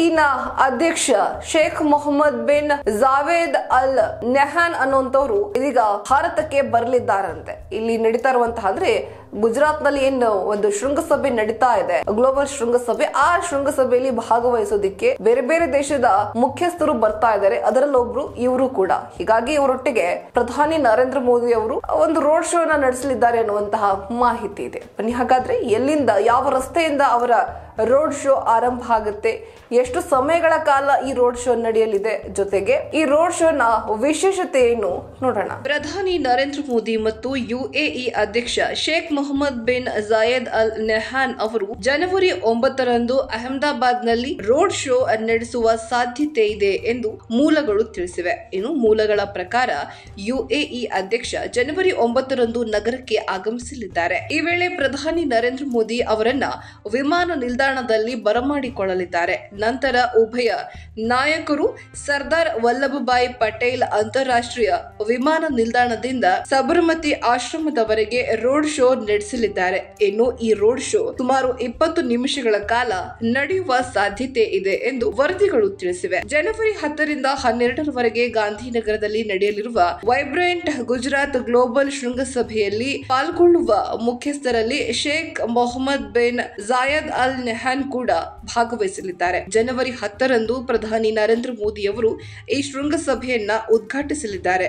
ಯುಎಇನ ಅಧ್ಯಕ್ಷ Sheikh Mohammed bin Javed ಅಲ್ ನೆಹಾನ್ ಅನ್ನುವಂತವ್ರು ಇದೀಗ ಭಾರತಕ್ಕೆ ಬರಲಿದ್ದಾರಂತೆ. ಇಲ್ಲಿ ನಡೀತಾ ಇರುವಂತಹ ಅಂದ್ರೆ ಗುಜರಾತ್ ನಲ್ಲಿ ಏನು ಒಂದು ಶೃಂಗಸಭೆ ನಡೀತಾ ಇದೆ, ಗ್ಲೋಬಲ್ ಶೃಂಗಸಭೆ. ಆ ಶೃಂಗಸಭೆಯಲ್ಲಿ ಭಾಗವಹಿಸೋದಿಕ್ಕೆ ಬೇರೆ ಬೇರೆ ದೇಶದ ಮುಖ್ಯಸ್ಥರು ಬರ್ತಾ ಇದ್ದಾರೆ. ಅದರಲ್ಲೊಬ್ರು ಇವರು ಕೂಡ. ಹೀಗಾಗಿ ಇವರೊಟ್ಟಿಗೆ ಪ್ರಧಾನಿ ನರೇಂದ್ರ ಮೋದಿ ಅವರು ಒಂದು ರೋಡ್ ಶೋ ನಡೆಸಲಿದ್ದಾರೆ ಅನ್ನುವಂತಹ ಮಾಹಿತಿ ಇದೆ. ಬನ್ನಿ ಹಾಗಾದ್ರೆ ಎಲ್ಲಿಂದ, ಯಾವ ರಸ್ತೆಯಿಂದ ಅವರ ರೋಡ್ ಶೋ ಆರಂಭ ಆಗುತ್ತೆ, ಎಷ್ಟು ಸಮಯಗಳ ಕಾಲ ಈ ರೋಡ್ ಶೋ ನಡೆಯಲಿದೆ, ಜೊತೆಗೆ ಈ ರೋಡ್ ಶೋ ನ ವಿಶೇಷತೆ ಏನು ನೋಡೋಣ. ಪ್ರಧಾನಿ ನರೇಂದ್ರ ಮೋದಿ ಮತ್ತು ಯುಎಇ ಅಧ್ಯಕ್ಷ Sheikh Mohammed bin Zayed Al ನೆಹಾನ್ ಅವರು ಜನವರಿ 9ರಂದು ಅಹಮದಾಬಾದ್ ನಲ್ಲಿ ರೋಡ್ ಶೋ ನಡೆಸುವ ಸಾಧ್ಯತೆ ಇದೆ ಎಂದು ಮೂಲಗಳು ತಿಳಿಸಿವೆ. ಇನ್ನು ಮೂಲಗಳ ಪ್ರಕಾರ ಯುಎಇ ಅಧ್ಯಕ್ಷ ಜನವರಿ 9ರಂದು ನಗರಕ್ಕೆ ಆಗಮಿಸಲಿದ್ದಾರೆ. ಈ ವೇಳೆ ಪ್ರಧಾನಿ ನರೇಂದ್ರ ಮೋದಿ ಅವರನ್ನ ವಿಮಾನ ನಿಲ್ದಾಣದಲ್ಲಿ ಬರಮಾಡಿಕೊಳ್ಳಲಿದ್ದಾರೆ. ನಂತರ ಉಭಯ ನಾಯಕರು ಸರ್ದಾರ್ ವಲ್ಲಭಭಾಯಿ ಪಟೇಲ್ ಅಂತಾರಾಷ್ಟ್ರೀಯ ವಿಮಾನ ನಿಲ್ದಾಣದಿಂದ ಸಬರಮತಿ ಆಶ್ರಮದವರೆಗೆ ರೋಡ್ ಶೋ ನಡೆಸಲಿದ್ದಾರೆ. ಇನ್ನು ಈ ರೋಡ್ ಶೋ ಸುಮಾರು 20 ನಿಮಿಷಗಳ ಕಾಲ ನಡೆಯುವ ಸಾಧ್ಯತೆ ಇದೆ ಎಂದು ವರದಿಗಳು ತಿಳಿಸಿವೆ. ಜನವರಿ 10ರಿಂದ 12ರವರೆಗೆ ಗಾಂಧಿನಗರದಲ್ಲಿ ನಡೆಯಲಿರುವ ವೈಬ್ರೆಂಟ್ ಗುಜರಾತ್ ಗ್ಲೋಬಲ್ ಶೃಂಗಸಭೆಯಲ್ಲಿ ಪಾಲ್ಗೊಳ್ಳುವ ಮುಖ್ಯಸ್ಥರಲ್ಲಿ Sheikh Mohammed bin Zayed Al Nahyan ಕೂಡ ಭಾಗವಹಿಸಲಿದ್ದಾರೆ. ಜನವರಿ 10ರಂದು ಪ್ರಧಾನಿ ನರೇಂದ್ರ ಮೋದಿ ಅವರು ಈ ಶೃಂಗಸಭೆಯನ್ನ ಉದ್ಘಾಟಿಸಲಿದ್ದಾರೆ.